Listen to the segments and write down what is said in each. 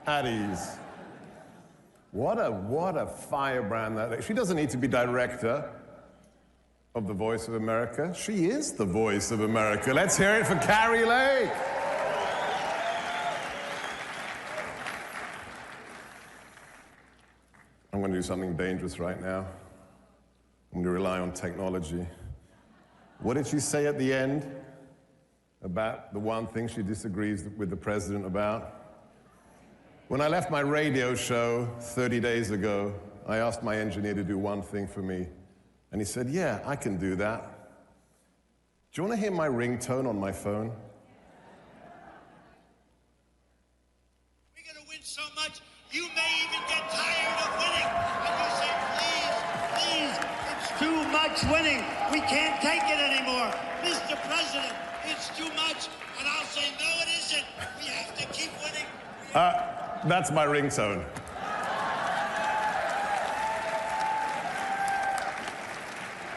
At ease. What a firebrand that is. She doesn't need to be director of the Voice of America. She is the Voice of America. Let's hear it for Kari Lake. I'm going to do something dangerous right now. I'm going to rely on technology. What did she say at the end about the one thing she disagrees with the president about? When I left my radio show 30 days ago, I asked my engineer to do one thing for me. And he said, yeah, I can do that. Do you want to hear my ringtone on my phone? We're going to win so much, you may even get tired of winning. And you say, please, it's too much winning. We can't take it anymore. Mr. President, it's too much. And I'll say, no, it isn't. We have to keep winning. That's my ringtone.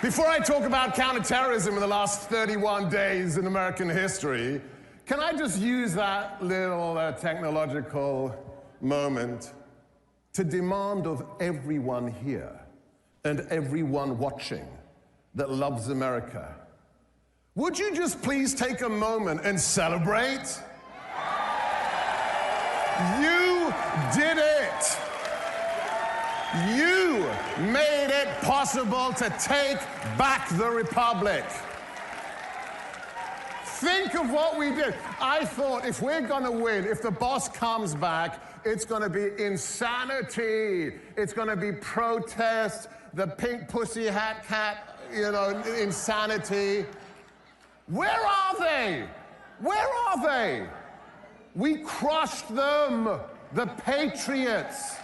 Before I talk about counterterrorism in the last 31 days in American history, can I just use that little technological moment to demand of everyone here and everyone watching that loves America, would you just please take a moment and celebrate? You did it. You made it possible to take back the Republic. Think of what we did. I thought if we're going to win, if the boss comes back, it's going to be insanity. It's going to be protest, the pink pussy hat cat, insanity. Where are they? Where are they? We crushed them, the Patriots.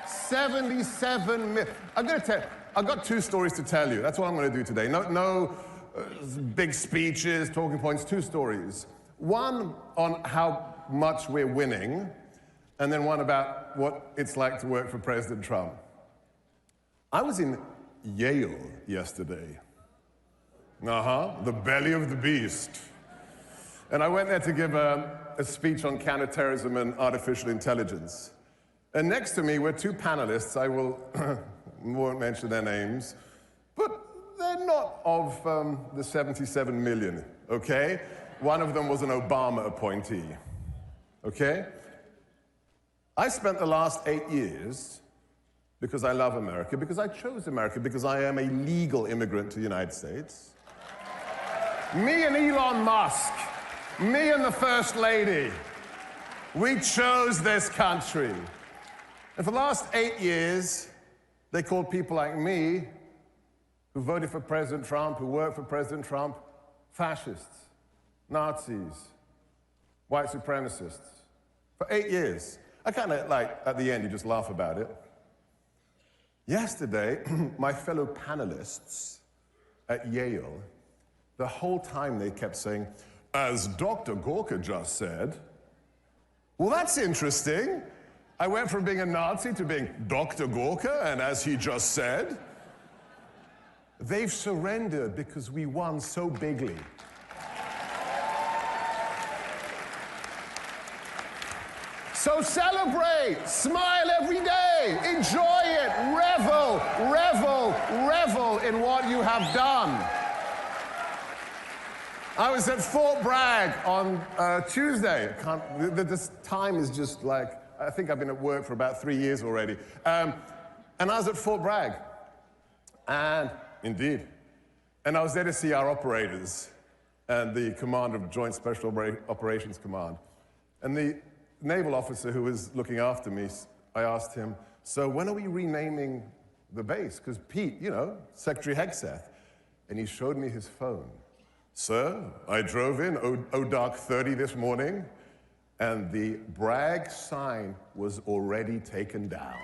77 million. I'm going to tell you, I've got two stories to tell you. That's what I'm going to do today. No big speeches, talking points, two stories. One on how much we're winning, and then one about what it's like to work for President Trump. I was in Yale yesterday. The belly of the beast. And I went there to give a speech on counterterrorism and artificial intelligence. And next to me were two panelists. I won't mention their names, but they're not of the 77 million, okay? One of them was an Obama appointee, okay? I spent the last 8 years, because I love America, because I chose America, because I am a legal immigrant to the United States. Me and Elon Musk, me and the First Lady, we chose this country. And for the last 8 years, they called people like me, who voted for President Trump, who worked for President Trump, fascists, Nazis, white supremacists. For 8 years. I kind of at the end, you just laugh about it. Yesterday, my fellow panelists at Yale, the whole time they kept saying, as Dr. Gorka just said, well, that's interesting. I went from being a Nazi to being Dr. Gorka, and as he just said, they've surrendered because we won so bigly. So celebrate, smile every day, enjoy it, revel, revel, revel in what you have done. I was at Fort Bragg on Tuesday. This time is just like, I think I've been at work for about 3 years already. And I was at Fort Bragg. And indeed. And I was there to see our operators and the commander of Joint Special Operations Command. And the naval officer who was looking after me, I asked him, so when are we renaming the base? Because Pete, Secretary Hegseth. And he showed me his phone. Sir, I drove in dark 30 this morning, and the Bragg sign was already taken down.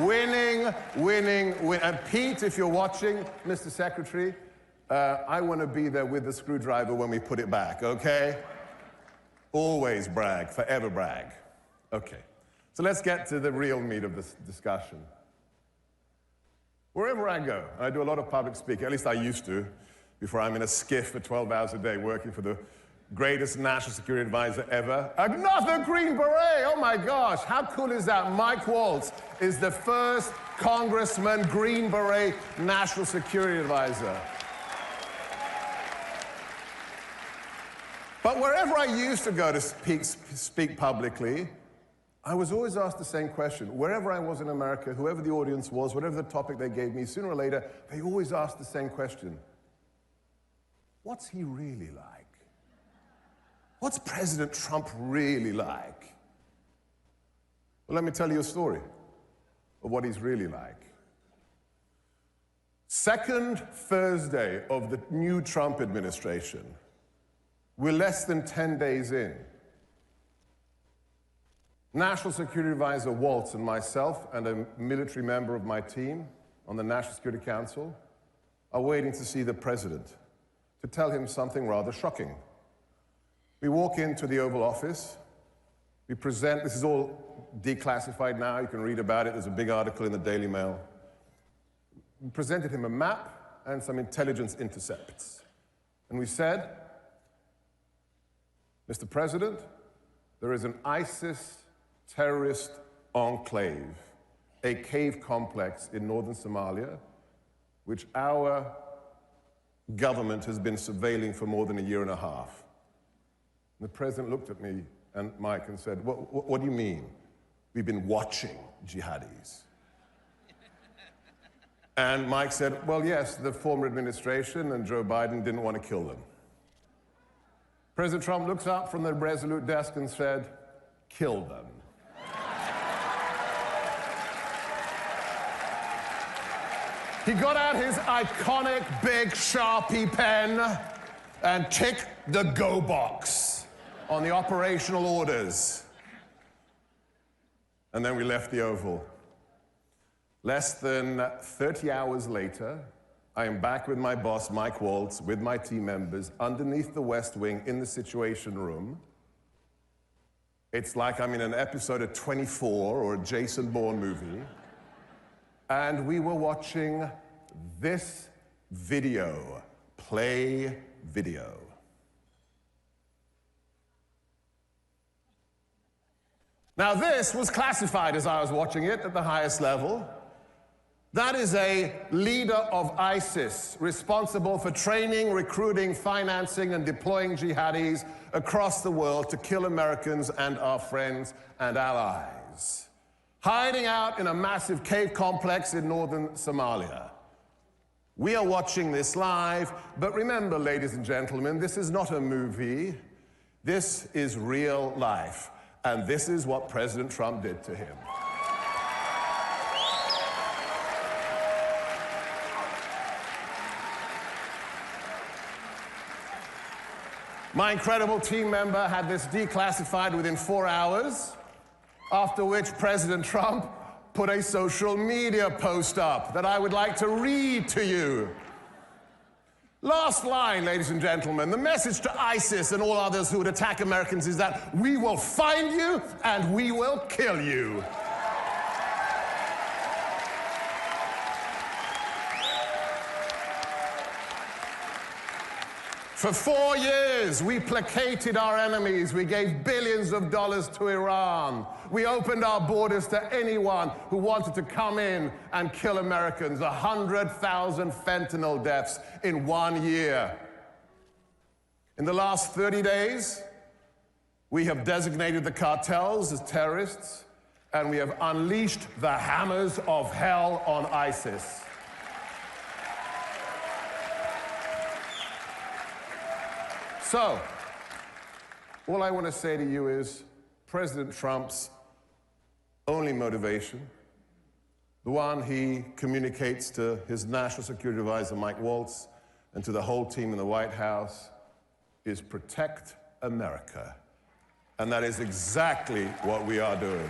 Winning, winning, win. And Pete, if you're watching, Mr. Secretary, I want to be there with the screwdriver when we put it back, okay? Always brag, forever brag. Okay, so let's get to the real meat of this discussion. Wherever I go, I do a lot of public speaking, at least I used to, before I'm in a skiff for 12 hours a day working for the greatest national security advisor ever. Another Green Beret, oh my gosh, how cool is that? Mike Waltz is the first Congressman Green Beret national security advisor. But wherever I used to go to speak publicly, I was always asked the same question. Wherever I was in America, whoever the audience was, whatever the topic they gave me, sooner or later, they always asked the same question. What's he really like? What's President Trump really like? Well, let me tell you a story of what he's really like. Second Thursday of the new Trump administration, we're less than 10 days in. National Security Advisor Waltz and myself and a military member of my team on the National Security Council are waiting to see the president to tell him something rather shocking. We walk into the Oval Office, we present, this is all declassified now, you can read about it, there's a big article in the Daily Mail. We presented him a map and some intelligence intercepts. And we said, Mr. President, there is an ISIS terrorist enclave, a cave complex in northern Somalia, which our government has been surveilling for more than a year and a half. And the president looked at me and Mike and said, what do you mean? We've been watching jihadis. And Mike said, well, yes, the former administration and Joe Biden didn't want to kill them. President Trump looks up from the Resolute desk and said, kill them. He got out his iconic big Sharpie pen and ticked the go box on the operational orders. And then we left the Oval. Less than 30 hours later, I am back with my boss, Mike Waltz, with my team members, underneath the West Wing in the Situation Room. It's like I'm in an episode of 24 or a Jason Bourne movie. And we were watching this video, play video. Now this was classified as I was watching it at the highest level. That is a leader of ISIS, responsible for training, recruiting, financing, and deploying jihadis across the world to kill Americans and our friends and allies. Hiding out in a massive cave complex in northern Somalia. We are watching this live, but remember, ladies and gentlemen, this is not a movie. This is real life, and this is what President Trump did to him. My incredible team member had this declassified within 4 hours, after which President Trump put a social media post up that I would like to read to you. Last line, ladies and gentlemen, the message to ISIS and all others who would attack Americans is that we will find you and we will kill you. For 4 years, we placated our enemies. We gave billions of dollars to Iran. We opened our borders to anyone who wanted to come in and kill Americans. 100,000 fentanyl deaths in 1 year. In the last 30 days, we have designated the cartels as terrorists, and we have unleashed the hammers of hell on ISIS. So, all I want to say to you is President Trump's only motivation, the one he communicates to his National Security Advisor, Mike Waltz, and to the whole team in the White House, is protect America. And that is exactly what we are doing.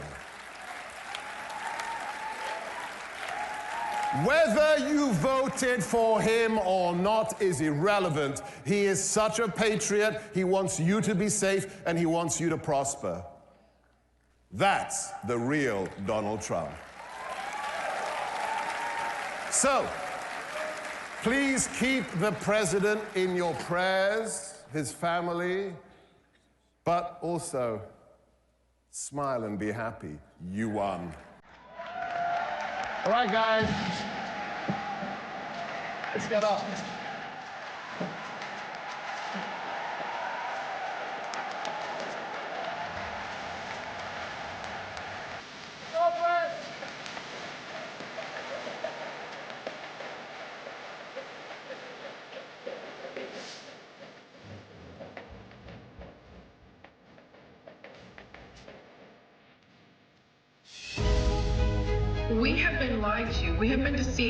Whether you voted for him or not is irrelevant. He is such a patriot. He wants you to be safe and he wants you to prosper. That's the real Donald Trump. So, please keep the president in your prayers, his family, But also, smile and be happy. You won. All right, guys. Let's get up. We have been lied to. We have been deceived.